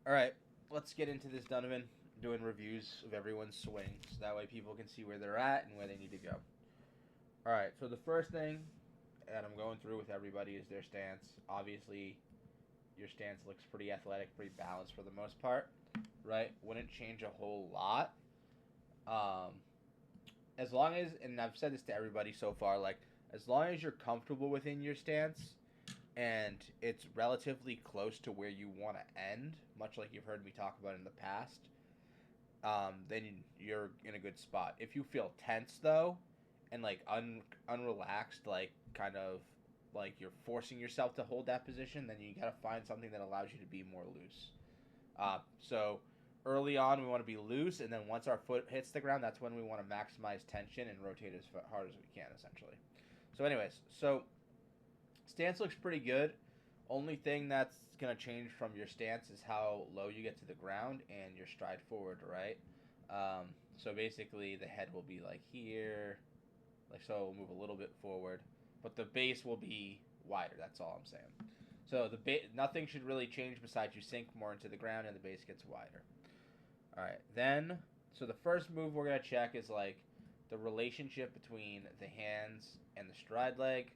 All right, let's get into this, Donovan. Doing reviews of everyone's swings. That way people can see where they're at and where they need to go. All right, so the first thing that I'm going through with everybody is their stance. Obviously, your stance looks pretty athletic, pretty balanced for the most part, right? Wouldn't change a whole lot. Um, as long as, and I've said this to everybody so far, like, as long as you're comfortable within your stance and it's relatively close to where you want to end, much like you've heard me talk about in the past, then you're in a good spot. If you feel tense though, and like unrelaxed, like kind of like you're forcing yourself to hold that position, then you gotta find something that allows you to be more loose. So early on, we want to be loose, and then once our foot hits the ground, that's when we want to maximize tension and rotate as hard as we can, essentially. So, anyways, so stance looks pretty good. Only thing that's going to change from your stance is how low you get to the ground and your stride forward, right? So basically, the head will be like here, like so. We'll move a little bit forward, but the base will be wider. That's all I'm saying. So nothing should really change besides you sink more into the ground and the base gets wider. All right, then so the first move we're gonna check is like the relationship between the hands and the stride leg.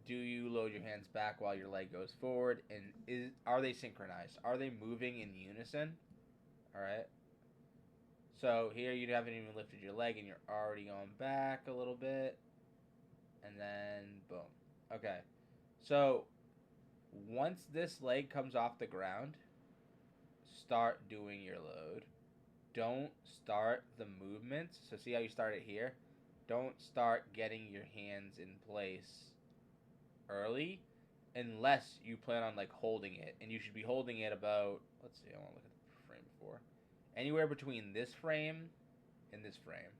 Do you load your hands back while your leg goes forward, and are they synchronized? Are they moving in unison? All right. So here you haven't even lifted your leg, and you're already going back a little bit, and then boom. Okay. So once this leg comes off the ground, start doing your load. Don't start the movements. So see how you start it here? Don't start getting your hands in place early unless you plan on like holding it. And you should be holding it about, let's see, I want to look at the frame before. Anywhere between this frame and this frame.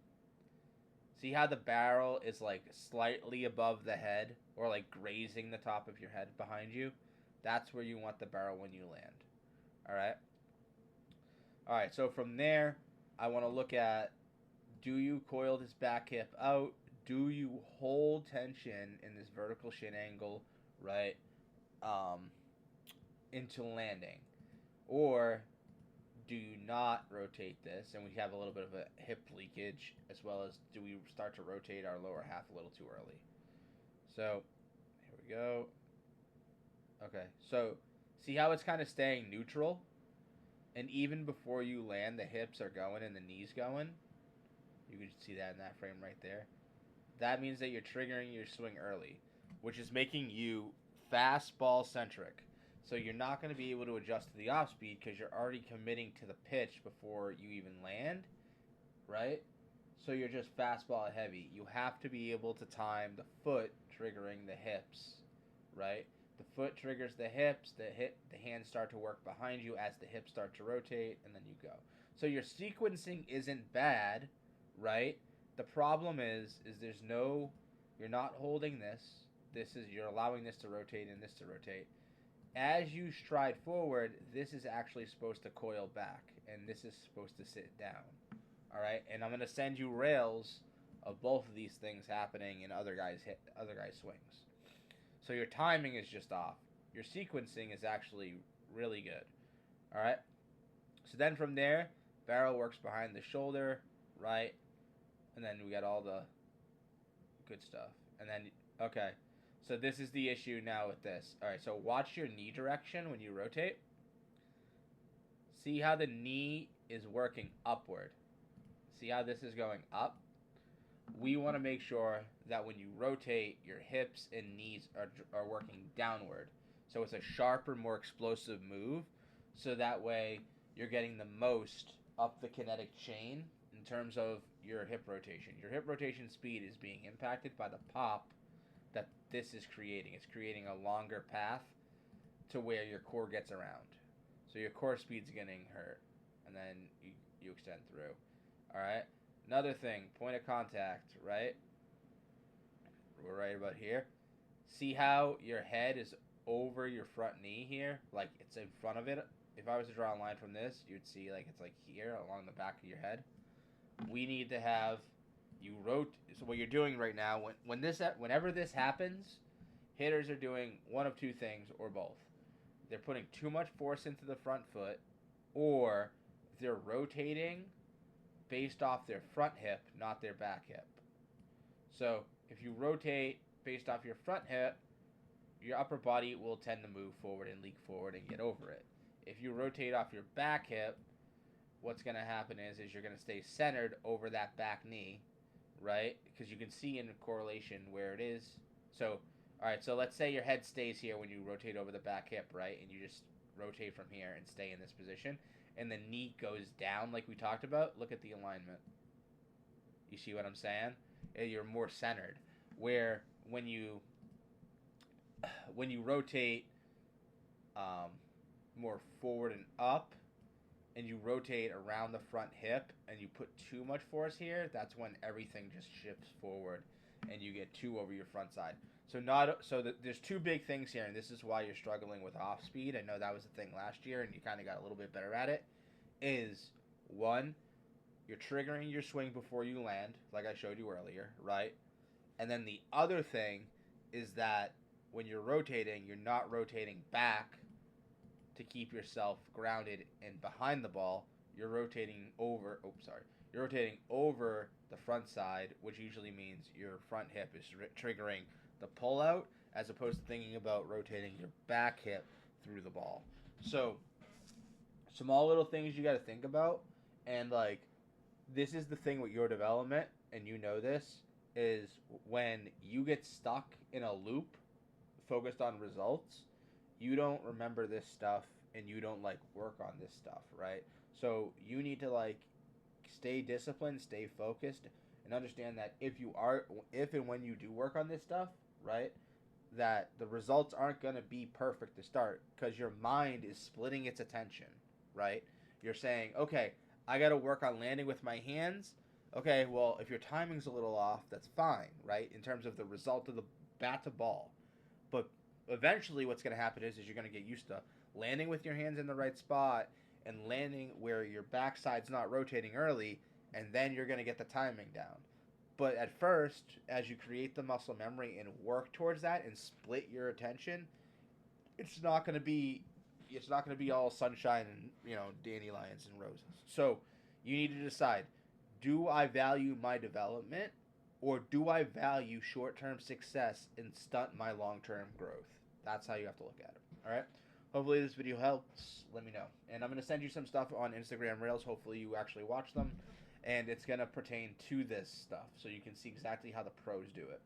See how the barrel is like slightly above the head or like grazing the top of your head behind you? That's where you want the barrel when you land. All right? All right, so from there, I want to look at, do you coil this back hip out? Do you hold tension in this vertical shin angle, right, um, into landing? Or do you not rotate this and we have a little bit of a hip leakage, as well as do we start to rotate our lower half a little too early? So here we go. Okay, so see how it's kind of staying neutral? And even before you land, the hips are going and the knees going. You can see that in that frame right there. That means that you're triggering your swing early, which is making you fastball centric. So you're not going to be able to adjust to the off speed because you're already committing to the pitch before you even land, right? So you're just fastball heavy. You have to be able to time the foot triggering the hips, right? The foot triggers the hips, the hands start to work behind you as the hips start to rotate, and then you go. So your sequencing isn't bad, right? The problem is there's no, you're not holding this. You're allowing this to rotate and this to rotate. As you stride forward, this is actually supposed to coil back, and this is supposed to sit down. All right, and I'm gonna send you rails of both of these things happening in other guys' swings. So your timing is just off. Your sequencing is actually really good. All right. So then from there, barrel works behind the shoulder, right? And then we got all the good stuff. And then, okay. So this is the issue now with this. All right, so watch your knee direction when you rotate. See how the knee is working upward. See how this is going up? We want to make sure that when you rotate, your hips and knees are working downward. So it's a sharper, more explosive move. So that way you're getting the most up the kinetic chain in terms of your hip rotation. Your hip rotation speed is being impacted by the pop that this is creating. It's creating a longer path to where your core gets around. So your core speed's getting hurt. And then you extend through. All right. Another thing, point of contact, right? We're right about here. See how your head is over your front knee here? Like it's in front of it. If I was to draw a line from this, you'd see like it's like here along the back of your head. We need to have you so what you're doing right now whenever this happens, hitters are doing one of two things or both. they're putting too much force into the front foot, or they're rotating based off their front hip, not their back hip. So if you rotate based off your front hip, your upper body will tend to move forward and leak forward and get over it. If you rotate off your back hip, what's going to happen is you're going to stay centered over that back knee, right? Because you can see in correlation where it is. So, all right, so let's say your head stays here when you rotate over the back hip, right? And you just rotate from here and stay in this position. And the knee goes down like we talked about. Look at the alignment. You see what I'm saying? You're more centered. Where when you rotate more forward and up, and you rotate around the front hip, and you put too much force here, that's when everything just shifts forward, and you get two over your front side. There's two big things here, and this is why you're struggling with off speed. I know that was the thing last year, and you kind of got a little bit better at it. Is one, you're triggering your swing before you land, like I showed you earlier, right? And then the other thing is that when you're rotating, you're not rotating back to keep yourself grounded and behind the ball. You're rotating over. You're rotating over the front side, which usually means your front hip is triggering the pull out, as opposed to thinking about rotating your back hip through the ball. So, small little things you got to think about, and like, this is the thing with your development, and you know this, is when you get stuck in a loop focused on results, you don't remember this stuff and you don't like work on this stuff, right? So you need to like stay disciplined, stay focused, and understand that if and when you do work on this stuff, right, that the results aren't going to be perfect to start, because your mind is splitting its attention, right? You're saying, okay, I got to work on landing with my hands. Okay, well, if your timing's a little off, that's fine, right, in terms of the result of the bat to ball. But eventually what's going to happen is you're going to get used to landing with your hands in the right spot and landing where your backside's not rotating early, and then you're going to get the timing down. But at first, as you create the muscle memory and work towards that and split your attention, it's not going to be all sunshine and, dandelions and roses. So you need to decide, do I value my development, or do I value short-term success and stunt my long-term growth? That's how you have to look at it. All right? Hopefully this video helps. Let me know. And I'm going to send you some stuff on Instagram Reels. Hopefully you actually watch them. And it's going to pertain to this stuff, so you can see exactly how the pros do it.